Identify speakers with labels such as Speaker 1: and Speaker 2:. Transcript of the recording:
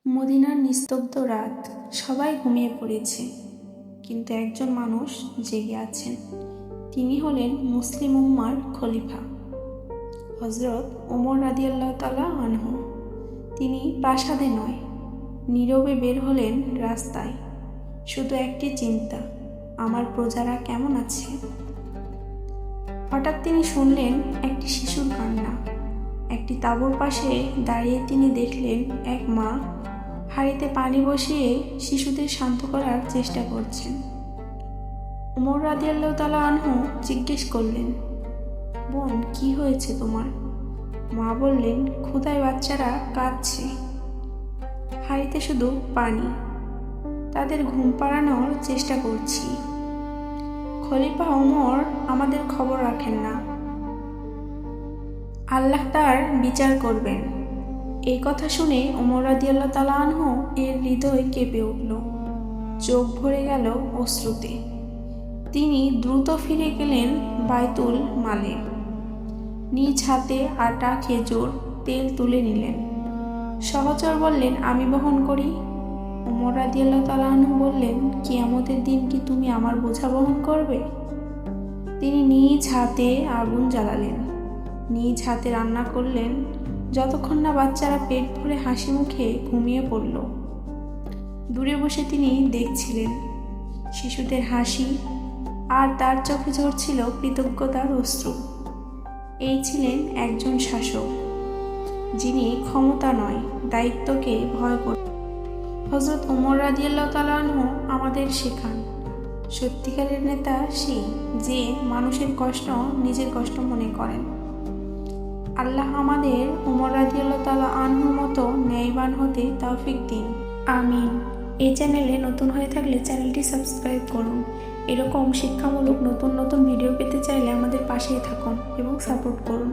Speaker 1: মদিনার নিস্তব্ধ রাত, সবাই ঘুমিয়ে পড়েছে, কিন্তু একজন মানুষ জেগে আছেন। তিনি হলেন মুসলিম উম্মার খলিফা হযরত ওমর রাদিয়াল্লাহু তাআলা আনহু। তিনি প্রাসাদে নয়, নীরবে বের হলেন রাস্তায়। শুধু একটি চিন্তা, আমার প্রজারা কেমন আছে। হঠাৎ তিনি শুনলেন একটি শিশুর কান্না। একটি তাঁবুর পাশে দাঁড়িয়ে তিনি দেখলেন এক মা হাঁড়িতে পানি বসিয়ে শিশুদের শান্ত করার চেষ্টা করছেন। ওমর রাদিয়াল্লাহু তাআলা আনহু জিজ্ঞেস করলেন, বোন, কি হয়েছে তোমার? মা বললেন, ক্ষুধায় বাচ্চারা কাঁদছে, হাঁড়িতে শুধু পানি, তাদের ঘুম পাড়ানোর চেষ্টা করছি। খলিফা ওমর আমাদের খবর রাখেন না, আল্লাহ তার বিচার করবেন। এই কথা শুনে ওমর রাদিয়াল্লাহু তাআলা আনহু এর হৃদয় কেঁপে উঠল, চোখ ভরে গেল অশ্রুতে। তিনি দ্রুত ফিরে গেলেন বাইতুল মালে, নিজ হাতে আটা, খেজুর, তেল তুলে নিলেন। সহচর বললেন, আমি বহন করি। ওমর রাদিয়াল্লাহু তাআলা আনহু বললেন, কিয়ামতের দিন কি তুমি আমার বোঝা বহন করবে? তিনি নিজ হাতে আগুন জ্বালালেন, নিজ হাতে রান্না করলেন, যতক্ষণ না বাচ্চারা পেট ভরে হাসি মুখে ঘুমিয়ে পড়ল। দূরে বসে তিনি দেখছিলেন শিশুদের হাসি, আর তার চোখে ঝরছিল কৃতজ্ঞতার অশ্রু। এই ছিলেন একজন শাসক, যিনি ক্ষমতা নয়, দায়িত্বকে ভয় করতেন। হযরত ওমর রাদিয়াল্লাহু তাআলা আনহু আমাদের শেখান, সত্যিকারের নেতা সেই যে মানুষের কষ্ট নিজের কষ্ট মনে করেন। আল্লাহ আমাদের ওমর রাদিয়াল্লাহু তাআলা আনহুর মতো ন্যায়বান হতে তৌফিক দিন, আমিন। এই চ্যানেলে নতুন হয়ে থাকলে চ্যানেলটি সাবস্ক্রাইব করুন। এরকম শিক্ষামূলক নতুন নতুন ভিডিও পেতে চাইলে আমাদের পাশেই থাকুন এবং সাপোর্ট করুন।